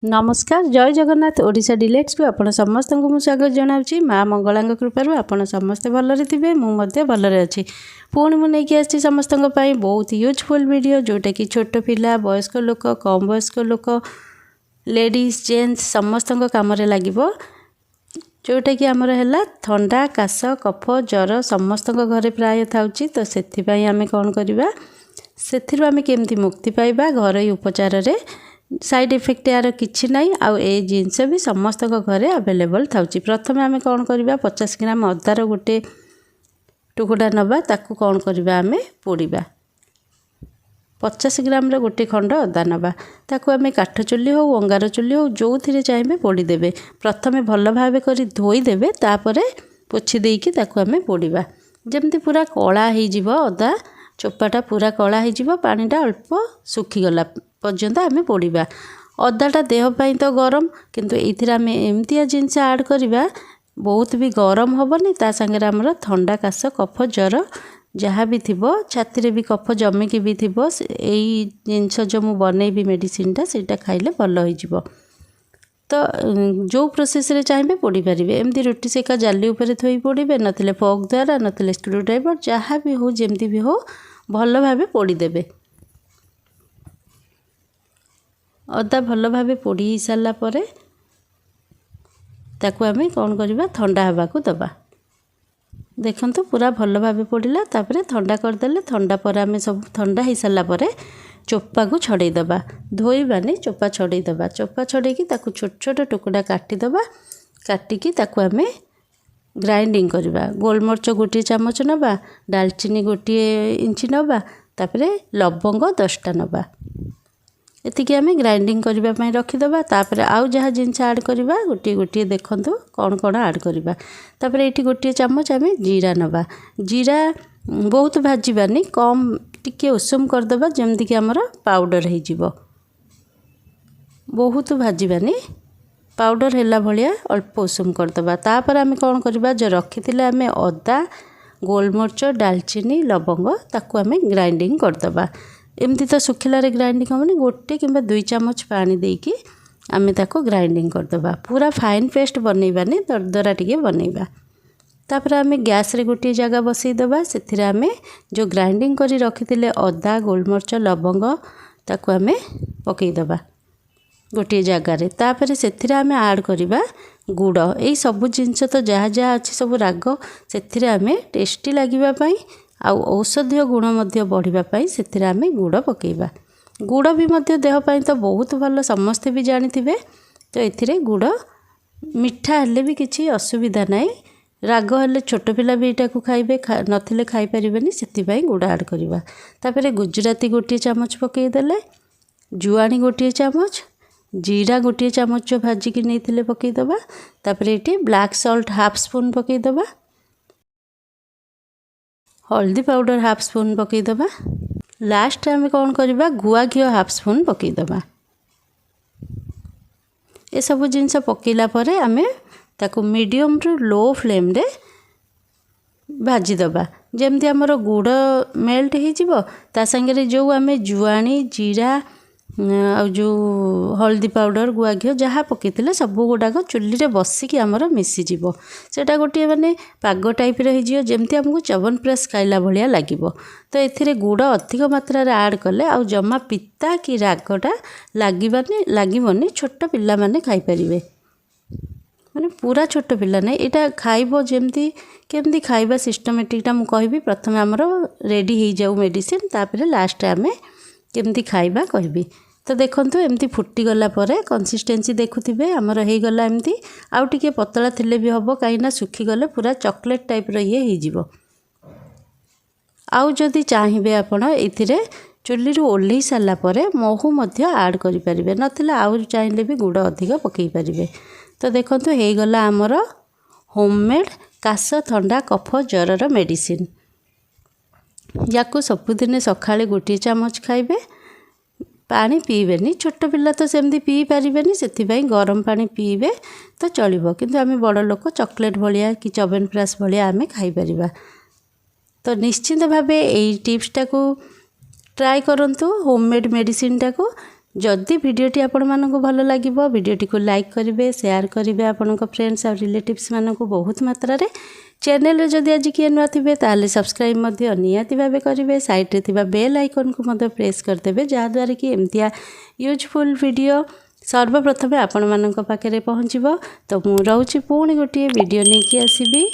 नमस्कार जय जगन्नाथ ओडिशा डिलेट्स को आपण समस्त को स्वागत जनावि माँ मंगला कृपार आपण समस्ते भलरे थे मुझे भलरे अच्छी पुणी मुझे आसी समस्त बहुत यूजफुल वीडियो जोटा कि छोट पिला वयस्क लोक कम वयस्क लोक लेडीज जेन्ट्स समस्त कम लगे जोटा कि आमर है थंडा काश कफ जर समस्त घरे प्राय था तो से आम कौन करवा से आम केमती मुक्ति पाइबा घर उपचार साइड इफेक्ट यार किछि नहीं आउ ए जिनस भी समस्त घरे अवेलेबल था। प्रथम आम कौन करवा 50 ग्राम अदार गोटे टुकड़ा नवा ताकू कौन करवा आम पोड़ा 50 ग्राम गोटे खंड अदा नवा ताकू आम काठ चुली हो अंगार चुली हो जो थी चाहिए पोड़ीदे। प्रथम भल भाव कर धोईदे तापर पोछि देकी ताकू आम पोड़ा जमती पूरा कला हो अदा चोपाटा पूरा कला हो पानीटा अल्प सुखीगला पर्यंत आम पोड़ा। अदाटा देहपाई तो गरम किंतु ये आम एमतिया जिनस आड करवा बहुत भी गरम हेनी ता सागर आमर थंडा काश कफ जर जहाँ भी थी छाती भी कफ जमिकी भी थी यही जिनस जो मुझे बनईबी मेडिसिनटा से खाइले भल हो तो जो प्रोसेस रे चाहिए पोड़ी पारे एमती रुटी सेका जाली उपर थोई पोड़े नथिले फोक द्वारा नथिले स्क्रू ड्राइवर जहाँ भी हो जमती भी हो भल भाव पोड़ीदे। अदा भल भाव पोड़ी सारा पर ताकू आम कौन करवा थंडा हवा को दबा। देखो पूरा भल भाव पोड़ा तापर थंडा करदे थंडा पर आम सब थंडा हो सारा पर चोपा को छड़ेदबा धोईबानी चोपा छड़ेदबा चोपा छड़े ताकू छोट छोट टुकड़ा काटिदबा काटिकी ताकू आम ग्राइंडिंग करवा। गोलमरिच गोटे चामच नवा डालचीनी गोटे इंच नवा तापर लवंग 10टा नवा एतिकी आम ग्राइंडिंग करने रखीदबा। तापर आउ जहाँ जिनस आड करवा गोटे गोटे देखु कौन कौन आड करवा। तापर ये गोटे चामच आम जीरा नवा जीरा बहुत भाजबानी कम टिके उषुम करदबा जमती कि आमर पाउडर हो बहुत भाजबानी पाउडर हैला भलिया अल्प उषुम करदबा। तापर आम कौन करवा जो रखी आम अदा गोलमरिच डालचीनी लवंग ताकू आम ग्राइंडिंग करदबा। एमती तो सुखिलार ग्राइंडिंग हेनी गोटे कि 2 चामच पानी देकी आम ताको ग्राइंडिंग करदबा पूरा फाइन पेस्ट बनईबानी दरदरा टिके बनईबा। तापर आम गैस रे गोटे जगह बसईदबा से आम जो ग्राइंडिंग करी रखी अदा गोलमरिच लवंग ताकू आम पकईदबा गोटे जगार। तापर से आम आड करवा गुड़ यही सब जिनस तो जहाँ जहाँ अच्छी सब राग से आम टेस्टी लगे आउ औषधीय गुण बढ़ापी से आम गुड़ पकईबा। गुड़ भी देहपाई तो बहुत भल समस्ते भी जानी तो ये गुड़ मिठा हेल्ले भी किसी असुविधा ना राग हेल्ले छोट पिला भी यहाँ खाइबे नथिले खाई परिबेनी से गुड़ आड करवा। तापर गुजराती गोटे चामच पकईदे जुआणी गोटे चामच जीरा गोटे चामच जो भाजिकी नहीं पकईदबा। तापर ये ब्लैक सॉल्ट हाफ स्पून पकईदबा हल्दी पाउडर हाफ स्पून पकईदबा। लास्ट आम कौन करवा गुआ घी हाफ स्पून पकईदबा। ये सब जिनस पकईला परे आमे ताकू मीडियम टू लो फ्लेम रे भाजीदबा जमती आमर गुड़ मेल्ट हो सागर जो आम जुआणी जीरा आ जो हल्दी पाउडर गुआ घी जहाँ पकईले सब गुड़ाक चुली रे बसिकी आमर मिसीज सेटा गोटे माने पाग टाइप रही जमती आमको चवन प्रेस खाइला भलिया लगे। तो ये गुड़ अधिक मात्रा रे आड कले आ जमा पिता कि रागटा लगभग छोट पिला माने खाई परिबे माने पूरा छोट पिला नहीं यहाँ खाइब जमती केमती खाइबा सिस्टमेटिकटा मुझे कहबी। प्रथम आमर रेडी हो जाऊ मेडिसिन तापर लास्ट आम केमती खाइबा कहबी। तो देखंतु एमती फुटीगला कंसिस्टेंसी देखुथिबे आमर हो गला एमती आउ टिके पतला थिले भी हबो कहीं सुखीगले पूरा चॉकलेट टाइप ये हो आउ जदि चाहिए आपण एथिरे चुली रू ओल्है सारा पर महू मध्य आड करि परिबे नथिले आउ चाहिए भी गुड़ अधिक पकई परिबे। तो देखंतु हो गला आमर होममेड काश थंडा कफ जरर मेडिसिन या सबुदिन सकाळे गोटे चामच खाइबे पानी पीबेनी छोट पिला तो सेमती पी पारिबेनी से गरम पानी पीबे तो चलिबो किंतु आम बड़ लोक चॉकलेट भलिया कि चवन प्राश भलिया आम खाई परिबा। तो निश्चिंत भावे यही टिप्सटा को ट्राई करंतु होममेड मेडिसिनटा को जदि वीडियोटी आपण मानक भल लगे वीडियोटी को लाइक करेंगे, शेयर करेंगे आपण फ्रेंड्स और रिलेटिव्स मानक बहुत मात्रा रे। चैनल जदि आज किए नुआ थे ताले सब्सक्राइब निहाती भावे करेंगे। साइड रे बेल आइकन को प्रेस करदेवे जहाँद्वारा कि एमतिया यूजफुल वीडियो सर्वप्रथमे आपण मानक पाखे पहुँचब। तो मु रोची पुणी गोटे वीडियो नहीं कि आसबि।